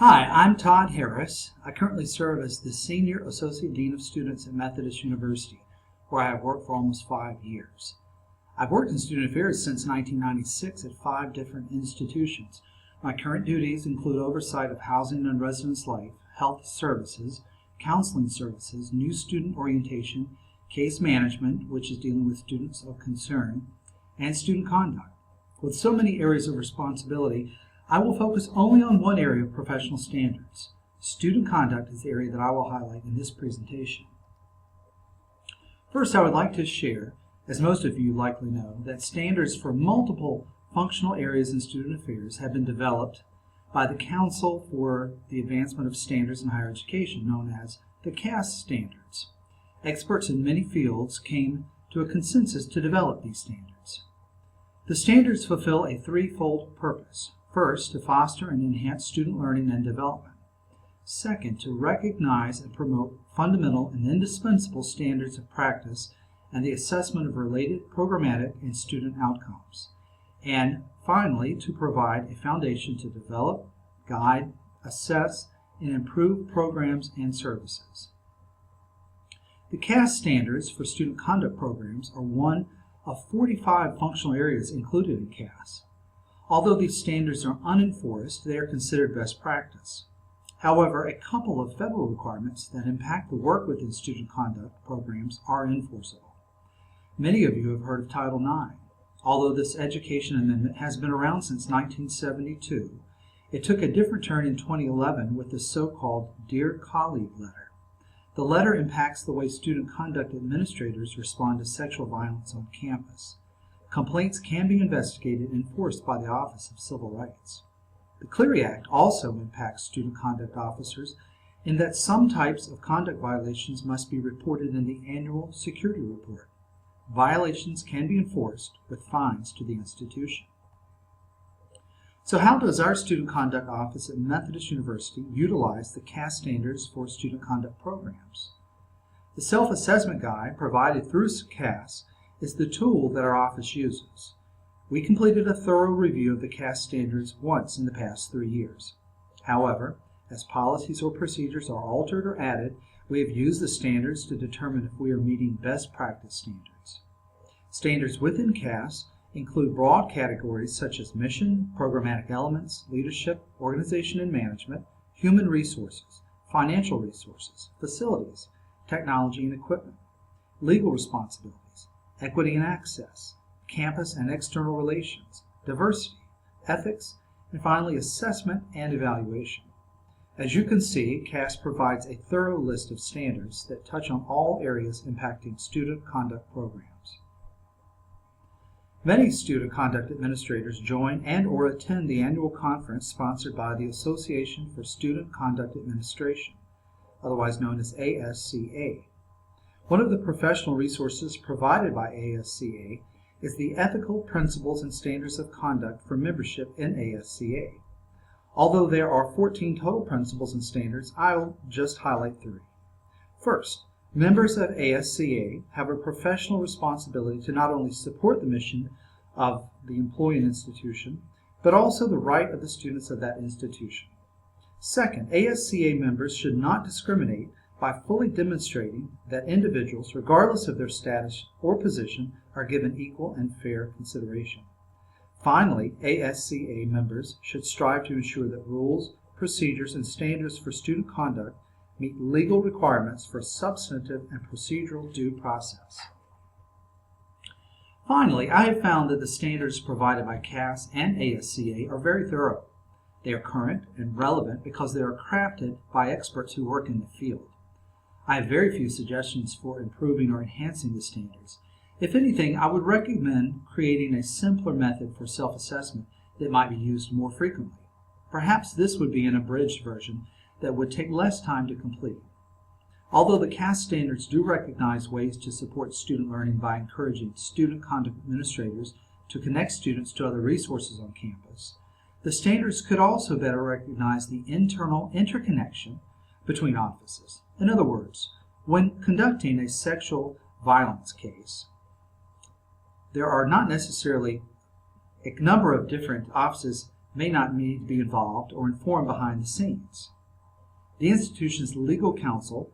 Hi, I'm Todd Harris. I currently serve as the Senior Associate Dean of Students at Methodist University, where I have worked for almost 5 years. I've worked in student affairs since 1996 at 5 different institutions. My current duties include oversight of housing and residence life, health services, counseling services, new student orientation, case management, which is dealing with students of concern, and student conduct. With so many areas of responsibility, I will focus only on one area of professional standards. Student conduct is the area that I will highlight in this presentation. First, I would like to share, as most of you likely know, that standards for multiple functional areas in student affairs have been developed by the Council for the Advancement of Standards in Higher Education, known as the CAS standards. Experts in many fields came to a consensus to develop these standards. The standards fulfill a threefold purpose. First, to foster and enhance student learning and development. Second, to recognize and promote fundamental and indispensable standards of practice and the assessment of related programmatic and student outcomes. And finally, to provide a foundation to develop, guide, assess, and improve programs and services. The CAS standards for student conduct programs are one of 45 functional areas included in CAS. Although these standards are unenforced, they are considered best practice. However, a couple of federal requirements that impact the work within student conduct programs are enforceable. Many of you have heard of Title IX. Although this education amendment has been around since 1972, it took a different turn in 2011 with the so-called Dear Colleague letter. The letter impacts the way student conduct administrators respond to sexual violence on campus. Complaints can be investigated and enforced by the Office of Civil Rights. The Clery Act also impacts student conduct officers in that some types of conduct violations must be reported in the annual security report. Violations can be enforced with fines to the institution. So how does our Student Conduct Office at Methodist University utilize the CAS standards for student conduct programs? The self-assessment guide provided through CAS is the tool that our office uses. We completed a thorough review of the CAS standards once in the past 3 years. However, as policies or procedures are altered or added, we have used the standards to determine if we are meeting best practice standards. Standards within CAS include broad categories such as mission, programmatic elements, leadership, organization and management, human resources, financial resources, facilities, technology and equipment, legal responsibilities, equity and access, campus and external relations, diversity, ethics, and finally assessment and evaluation. As you can see, CAS provides a thorough list of standards that touch on all areas impacting student conduct programs. Many student conduct administrators join and or attend the annual conference sponsored by the Association for Student Conduct Administration, otherwise known as ASCA. One of the professional resources provided by ASCA is the Ethical Principles and Standards of Conduct for membership in ASCA. Although there are 14 total principles and standards, I'll just highlight 3. First, members of ASCA have a professional responsibility to not only support the mission of the employing institution, but also the right of the students of that institution. Second, ASCA members should not discriminate by fully demonstrating that individuals, regardless of their status or position, are given equal and fair consideration. Finally, ASCA members should strive to ensure that rules, procedures, and standards for student conduct meet legal requirements for substantive and procedural due process. Finally, I have found that the standards provided by CAS and ASCA are very thorough. They are current and relevant because they are crafted by experts who work in the field. I have very few suggestions for improving or enhancing the standards. If anything, I would recommend creating a simpler method for self-assessment that might be used more frequently. Perhaps this would be an abridged version that would take less time to complete. Although the CAS standards do recognize ways to support student learning by encouraging student conduct administrators to connect students to other resources on campus, the standards could also better recognize the internal interconnection between offices. In other words, when conducting a sexual violence case, there are not necessarily a number of different offices may not need to be involved or informed behind the scenes. The institution's legal counsel,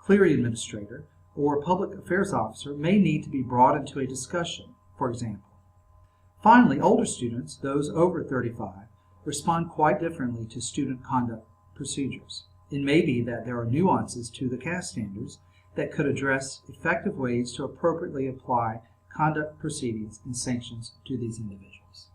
clery administrator, or public affairs officer may need to be brought into a discussion, for example. Finally, older students, those over 35, respond quite differently to student conduct procedures. It may be that there are nuances to the CAS standards that could address effective ways to appropriately apply conduct proceedings and sanctions to these individuals.